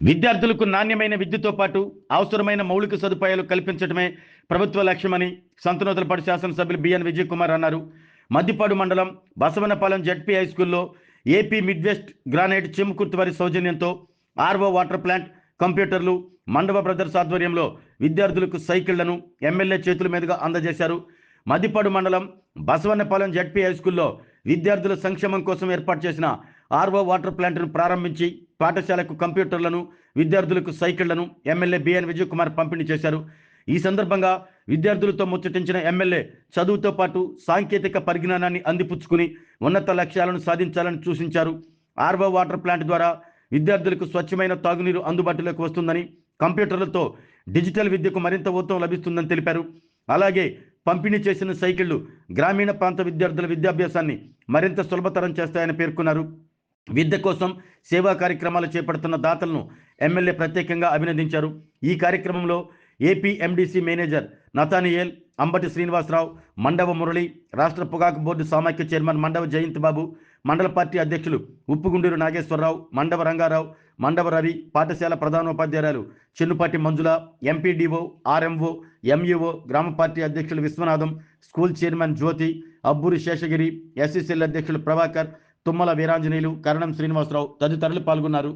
విద్యార్థులకు నాణ్యమైన విద్యతో పాటు అవసరమైన మౌలిక సదుపాయాలు కల్పించడమే ప్రభుత్వ లక్ష్యమని సంతనూతలపాడు శాసనసభ్యులు బిఎన్ విజయ్ కుమార్ అన్నారు. మద్దిపాడు మండలం బసవనపాలెం జెడ్పీ హై స్కూల్లో ఏపీ మిడ్వెస్ట్ గ్రానైట్ చెమ్కుర్తి వారి సౌజన్యంతో ఆర్ఓ వాటర్ ప్లాంట్, కంప్యూటర్లు మండవ బ్రదర్స్ ఆధ్వర్యంలో విద్యార్థులకు సైకిళ్లను ఎమ్మెల్యే చేతుల మీదుగా అందజేశారు. మద్దిపాడు మండలం బసవన్నపాలెం జెడ్పీ హై స్కూల్లో విద్యార్థుల సంక్షేమం కోసం ఏర్పాటు చేసిన ఆర్ఓ వాటర్ ప్లాంట్ను ప్రారంభించి పాఠశాలకు కంప్యూటర్లను, విద్యార్థులకు సైకిళ్లను ఎమ్మెల్యే బిఎన్ విజయ్ కుమార్ పంపిణీ చేశారు. ఈ సందర్భంగా విద్యార్థులతో ముచ్చటించిన ఎమ్మెల్యే చదువుతో పాటు సాంకేతిక పరిజ్ఞానాన్ని అందిపుచ్చుకుని ఉన్నత లక్ష్యాలను సాధించాలని సూచించారు. ఆర్ఓ వాటర్ ప్లాంట్ ద్వారా విద్యార్థులకు స్వచ్ఛమైన తాగునీరు అందుబాటులోకి వస్తుందని, కంప్యూటర్లతో డిజిటల్ విద్యకు మరింత ఊతం లభిస్తుందని తెలిపారు. అలాగే పంపిణీ చేసిన సైకిళ్లు గ్రామీణ ప్రాంత విద్యార్థుల విద్యాభ్యాసాన్ని మరింత సులభతరం చేస్తాయని పేర్కొన్నారు. విద్య కోసం సేవా కార్యక్రమాలు చేపడుతున్న దాతలను ఎమ్మెల్యే ప్రత్యేకంగా అభినందించారు. ఈ కార్యక్రమంలో AP MDC manager Nathaniel, Ambati Srinivasarao, Mandava Murali, రాష్ట్ర పొగాకు బోర్డు సమాఖ్య చైర్మన్ మండవ జయంత్ బాబు, మండల పార్టీ అధ్యక్షులు ఉప్పుగుండూరు నాగేశ్వరరావు, మండవ రంగారావు, మండవ రవి, పాఠశాల ప్రధానోపాధ్యాయురాలు చెన్నుపాటి మంజుల, ఎంపీడీఓ, ఆర్ఎంఓ, ఎంఈఓ, గ్రామ పార్టీ అధ్యక్షులు విశ్వనాథం, స్కూల్ చైర్మన్ జ్యోతి, అబ్బూరి శేషగిరి, ఎస్సీసీఎల్ అధ్యక్షులు ప్రభాకర్, తుమ్మల వీరాంజనేయులు, కరణం శ్రీనివాసరావు తదితరులు పాల్గొన్నారు.